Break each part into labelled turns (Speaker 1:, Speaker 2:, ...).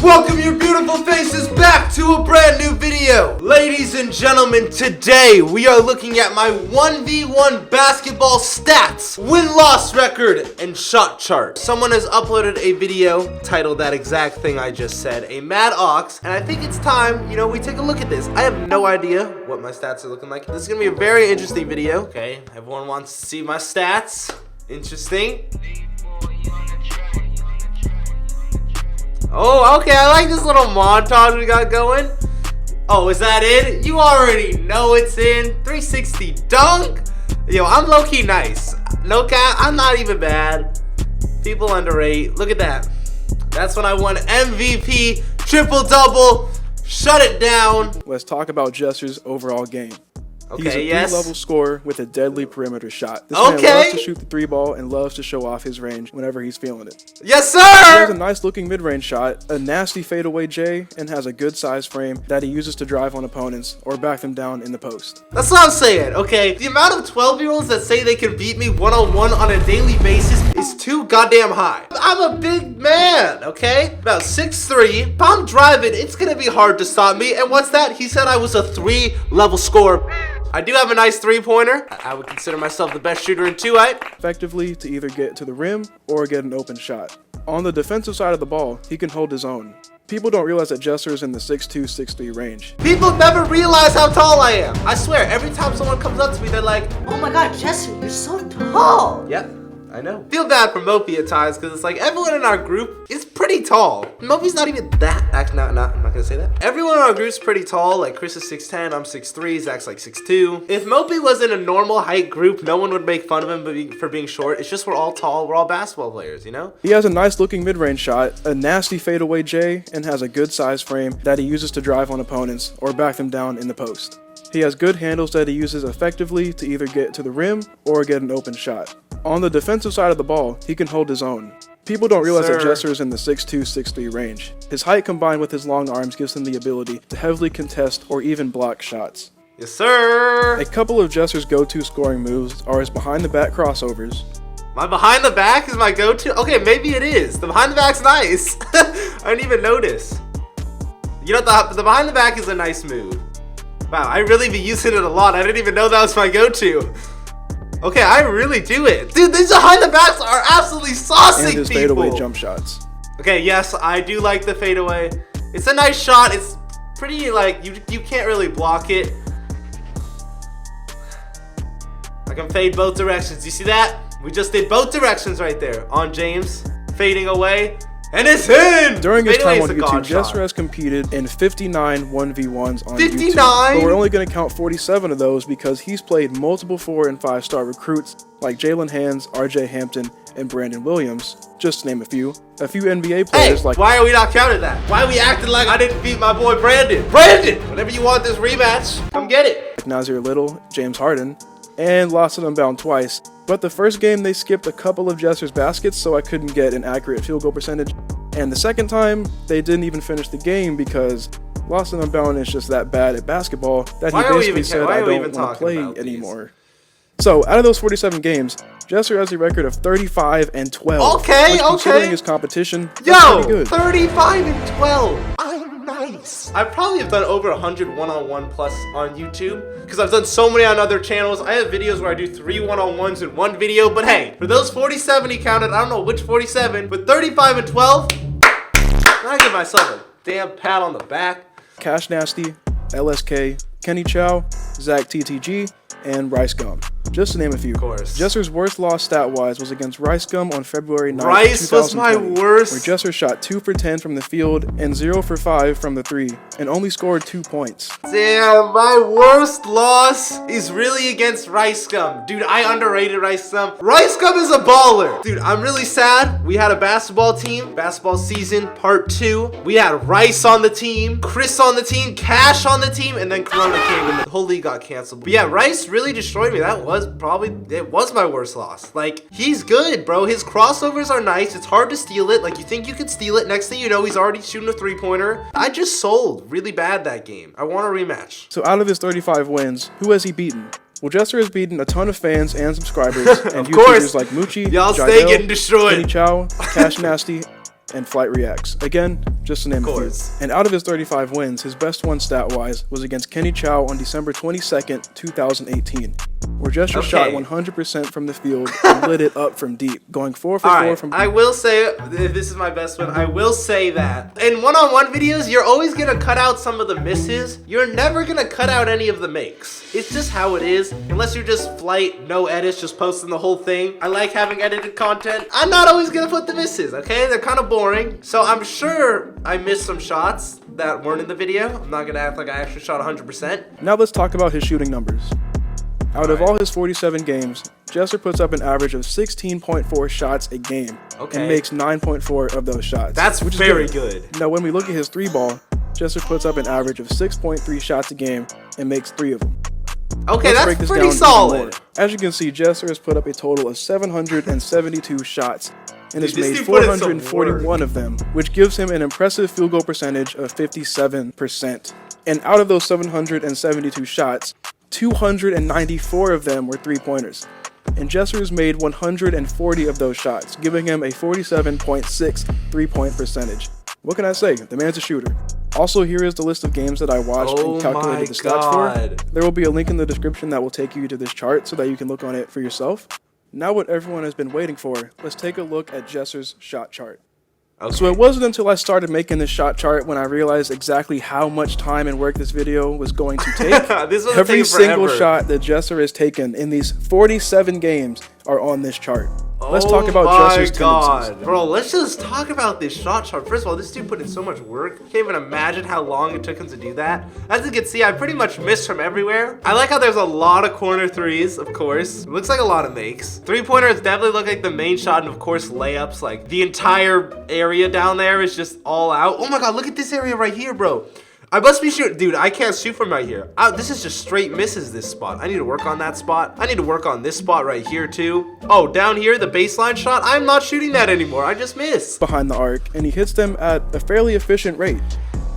Speaker 1: Welcome your beautiful faces back to a brand new video. Ladies and gentlemen, today we are looking at my 1v1 basketball stats, win-loss record, and shot chart. Someone has uploaded a video titled that exact thing I just said, a Mad Ox, and I think it's time, we take a look at this. I have no idea what my stats are looking like. This is gonna be a very interesting video. Okay, everyone wants to see my stats. Interesting. Oh, okay, I like this little montage we got going. Oh, is that it? You already know it's in. 360 dunk. Yo, I'm low-key nice. No cap, I'm not even bad. People underrate. Look at that. That's when I won MVP, triple-double. Shut it down.
Speaker 2: Let's talk about Jester's overall game.
Speaker 1: Okay,
Speaker 2: He's a
Speaker 1: yes.
Speaker 2: three-level scorer with a deadly perimeter shot. This man loves to shoot the three ball and loves to show off his range whenever he's feeling it.
Speaker 1: Yes, sir!
Speaker 2: He has a nice-looking mid-range shot, a nasty fadeaway J, and has a good size frame that he uses to drive on opponents or back them down in the post.
Speaker 1: That's what I'm saying, okay? The amount of 12-year-olds that say they can beat me one-on-one on a daily basis is too goddamn high. I'm a big man, okay? About 6'3". If I'm driving, it's gonna be hard to stop me. And what's that? He said I was a 3-level scorer. I do have a nice three-pointer. I would consider myself the best shooter in 2-height.
Speaker 2: Effectively to either get to the rim or get an open shot. On the defensive side of the ball, he can hold his own. People don't realize that Jester is in the 6'2", 6'3" range.
Speaker 1: People never realize how tall I am. I swear, every time someone comes up to me, they're like,
Speaker 3: "Oh my god, Jester, you're so tall."
Speaker 1: Yep. I know. Feel bad for Mopey at times because it's like everyone in our group is pretty tall. Mopey's not even that. I'm not gonna say that. Everyone in our group's pretty tall. Like Chris is 6'10", I'm 6'3", Zach's like 6'2". If Mopey was in a normal height group, no one would make fun of him for being short. It's just we're all tall. We're all basketball players,
Speaker 2: He has a nice looking mid-range shot, a nasty fadeaway J, and has a good size frame that he uses to drive on opponents or back them down in the post. He has good handles that he uses effectively to either get to the rim or get an open shot. On the defensive side of the ball, he can hold his own. People don't realize that Jester is in the 6'2", 6'3" range. His height combined with his long arms gives him the ability to heavily contest or even block shots.
Speaker 1: Yes, sir.
Speaker 2: A couple of Jester's go-to scoring moves are his behind-the-back crossovers.
Speaker 1: My behind the back is my go-to? Okay, maybe it is. The behind the back's nice. I didn't even notice. The behind the back is a nice move. Wow, I really be using it a lot. I didn't even know that was my go-to. Okay, I really do it. Dude, these behind the backs are absolutely saucy,
Speaker 2: and his fadeaway jump shots.
Speaker 1: Okay, yes, I do like the fadeaway. It's a nice shot. It's pretty, like, you can't really block it. I can fade both directions. You see that? We just did both directions right there on James. Fading away. And it's in!
Speaker 2: During his time on YouTube, Jester has competed in 59 1v1s on
Speaker 1: 59?
Speaker 2: YouTube. But we're only going to count 47 of those because he's played multiple 4- and 5-star recruits like Jalen Hands, RJ Hampton, and Brandon Williams, just to name a few. A few NBA players like...
Speaker 1: why are we not counting that? Why are we acting like I didn't beat my boy Brandon? Brandon! Whenever you want this rematch, come get it.
Speaker 2: Nasir Little, James Harden, and lost it unbound twice. But the first game they skipped a couple of Jester's baskets so I couldn't get an accurate field goal percentage. And the second time, they didn't even finish the game because Lost and Unbound is just that bad at basketball that he basically said, I don't want to play anymore. So out of those 47 games, Jester has a record of 35-12.
Speaker 1: Okay,
Speaker 2: which, considering his competition,
Speaker 1: yo,
Speaker 2: pretty good.
Speaker 1: 35-12. I'm nice. I probably have done over 100 one-on-one plus on YouTube because I've done so many on other channels. I have videos where I do 3 one-on-ones in one video. But hey, for those 47 he counted, I don't know which 47, but 35-12, I give myself a damn pat on the back.
Speaker 2: Cash Nasty, LSK, Kenny Chow, Zach TTG, and Rice Gum, just to name a few.
Speaker 1: Of course.
Speaker 2: Jester's worst loss stat-wise was against Rice Gum on February 9th,
Speaker 1: Rice
Speaker 2: 2020,
Speaker 1: was my worst.
Speaker 2: where Jester shot 2 for 10 from the field and 0 for 5 from the 3, and only scored 2 points.
Speaker 1: Damn, my worst loss is really against Rice Gum. Dude, I underrated Rice Gum. Rice Gum is a baller. Dude, I'm really sad. We had a basketball team, basketball season part 2. We had Rice on the team, Chris on the team, Cash on the team, and then Corona came and the whole league got canceled. But yeah, Rice really destroyed me. That was it was my worst loss. Like, he's good, bro. His crossovers are nice. It's hard to steal it. Like, you think you could steal it. Next thing you know, he's already shooting a 3-pointer. I just sold really bad that game. I want a rematch.
Speaker 2: So out of his 35 wins, who has he beaten? Well, Jester has beaten a ton of fans and subscribers, and YouTubers like Moochie,
Speaker 1: y'all stay getting destroyed.
Speaker 2: Kenny Chow, Cash Nasty, and Flight Reacts. Again, just to name a few.
Speaker 1: course.
Speaker 2: And out of his 35 wins, his best one stat-wise was against Kenny Chow on December 22nd, 2018, where Jester shot 100% from the field and lit it up from deep, going 4 for 4 from.
Speaker 1: I will say, if this is my best one, I will say that in one-on-one videos, you're always gonna cut out some of the misses. You're never gonna cut out any of the makes. It's just how it is. Unless you're just Flight, no edits, just posting the whole thing. I like having edited content. I'm not always gonna put the misses, okay? They're kind of boring. So I'm sure I missed some shots that weren't in the video. I'm not gonna act like I actually shot 100%.
Speaker 2: Now let's talk about his shooting numbers. Out of all his 47 games, Jester puts up an average of 16.4 shots a game and makes 9.4 of those shots.
Speaker 1: That's
Speaker 2: which is
Speaker 1: very good.
Speaker 2: Now when we look at his 3-ball, Jester puts up an average of 6.3 shots a game and makes 3 of them.
Speaker 1: Okay,
Speaker 2: Let's break
Speaker 1: that's
Speaker 2: this
Speaker 1: pretty
Speaker 2: down even
Speaker 1: solid.
Speaker 2: more. As you can see, Jester has put up a total of 772 shots and has
Speaker 1: Dude, this
Speaker 2: made
Speaker 1: dude put in some
Speaker 2: 441 of them, which gives him an impressive field goal percentage of 57%. And out of those 772 shots, 294 of them were 3-pointers. And Jester has made 140 of those shots, giving him a 47.6 3-point percentage. What can I say? The man's a shooter. Also, here is the list of games that I watched and calculated the stats for. There will be a link in the description that will take you to this chart so that you can look on it for yourself. Now what everyone has been waiting for, let's take a look at Jester's shot chart. So it wasn't until I started making this shot chart when I realized exactly how much time and work this video was going to take. Every single shot that Jester has taken in these 47 games are on this chart. Let's talk about Jester's tendencies.
Speaker 1: Bro, let's just talk about this shot chart. First of all, this dude put in so much work. Can't even imagine how long it took him to do that. As you can see, I pretty much missed from everywhere. I like how there's a lot of corner threes, of course. It looks like a lot of makes. 3-pointers definitely look like the main shot, and of course layups. Like the entire area down there is just all out. Oh my god, look at this area right here, bro. I must be shooting. Dude, I can't shoot from right here. This is just straight misses, this spot. I need to work on that spot. I need to work on this spot right here, too. Oh, down here, the baseline shot. I'm not shooting that anymore. I just missed.
Speaker 2: Behind the arc, and he hits them at a fairly efficient rate.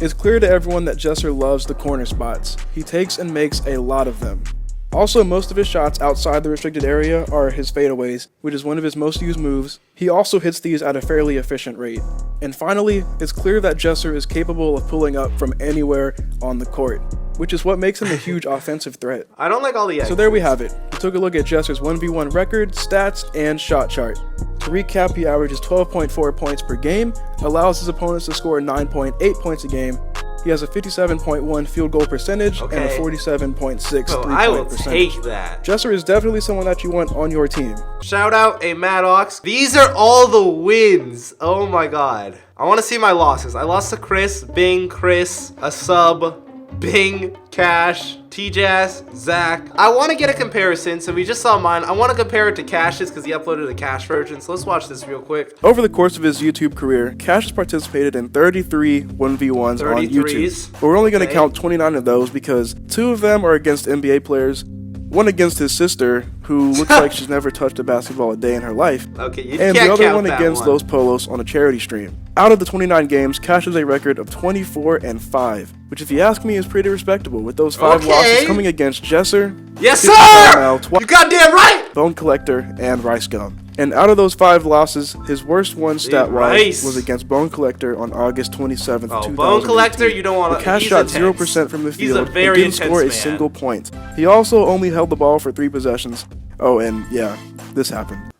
Speaker 2: It's clear to everyone that Jester loves the corner spots. He takes and makes a lot of them. Also, most of his shots outside the restricted area are his fadeaways, which is one of his most used moves. He also hits these at a fairly efficient rate. And finally, it's clear that Jester is capable of pulling up from anywhere on the court, which is what makes him a huge offensive threat.
Speaker 1: I don't like all the exits.
Speaker 2: So there we have it. We took a look at Jester's 1v1 record, stats, and shot chart. To recap, he averages 12.4 points per game, allows his opponents to score 9.8 points a game. He has a 57.1 field goal percentage and a 47.6 3-point
Speaker 1: I will
Speaker 2: percentage.
Speaker 1: take that.
Speaker 2: Jester is definitely someone that you want on your team.
Speaker 1: Shout out a Maddox. These are all the wins. Oh my god. I want to see my losses. I lost to Chris, Bing, Chris, a sub, Bing, Cash, TJass, Zach. I want to get a comparison, so we just saw mine. I want to compare it to Cash's because he uploaded a Cash version, so let's watch this real quick.
Speaker 2: Over the course of his YouTube career, Cash has participated in 33 1v1s on YouTube. But we're only going to count 29 of those because 2 of them are against NBA players, 1 against his sister, who looks like she's never touched a basketball a day in her life, and the other one against Los Polos on a charity stream. Out of the 29 games, Cash has a record of 24-5, which if you ask me is pretty respectable, with those 5 losses coming against Jester,
Speaker 1: yes sir! You goddamn right!
Speaker 2: Bone Collector, and Rice Gum. And out of those 5 losses, his worst one stat-wise was against Bone Collector on August 27th, 2018.
Speaker 1: Bone Collector, you don't want to.
Speaker 2: Cash shot 0% from the field and didn't score a single point. He also only held the ball for 3 possessions. Oh, and yeah, this happened.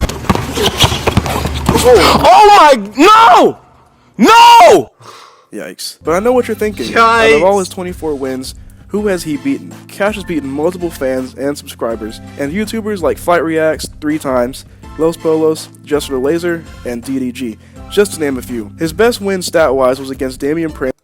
Speaker 4: Oh my, no! No!
Speaker 2: Yikes. But I know what you're thinking.
Speaker 1: Yikes.
Speaker 2: Out of all his 24 wins, who has he beaten? Cash has beaten multiple fans and subscribers, and YouTubers like Flight Reacts 3 times, Los Polos, Jester the Laser, and DDG, just to name a few. His best win stat-wise was against Damian Prince.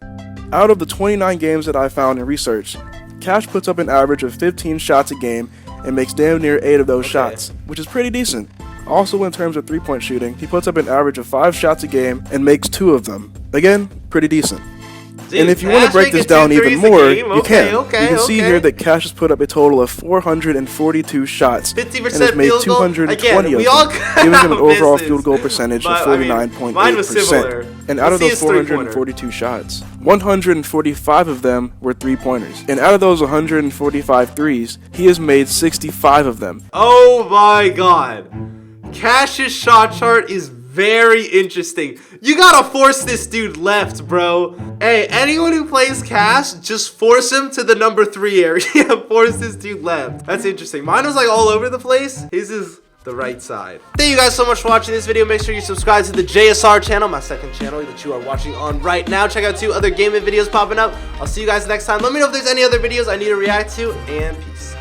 Speaker 2: Out of the 29 games that I found and researched, Cash puts up an average of 15 shots a game and makes damn near 8 of those shots, which is pretty decent. Also, in terms of 3-point shooting, he puts up an average of 5 shots a game and makes 2 of them. Again, pretty decent.
Speaker 1: Dude,
Speaker 2: and if you want to break this down even more, you can. You can see here that Cash has put up a total of 442 shots
Speaker 1: 50%
Speaker 2: and has made 220 of them, giving him an overall field goal percentage of 49.8%. And out of those 442 shots, 145 of them were 3-pointers. And out of those 145 threes, he has made 65 of them.
Speaker 1: Oh my god. Cash's shot chart is Very interesting. You gotta force this dude left, bro. Hey, anyone who plays Cash, just force him to the number 3 area. Force this dude left. That's interesting. Mine was like all over the place. His is the right side. Thank you guys so much for watching this video. Make sure you subscribe to the JSR channel, my second channel that you are watching on right now. Check out 2 other gaming videos popping up. I'll see you guys next time. Let me know if there's any other videos I need to react to, and peace.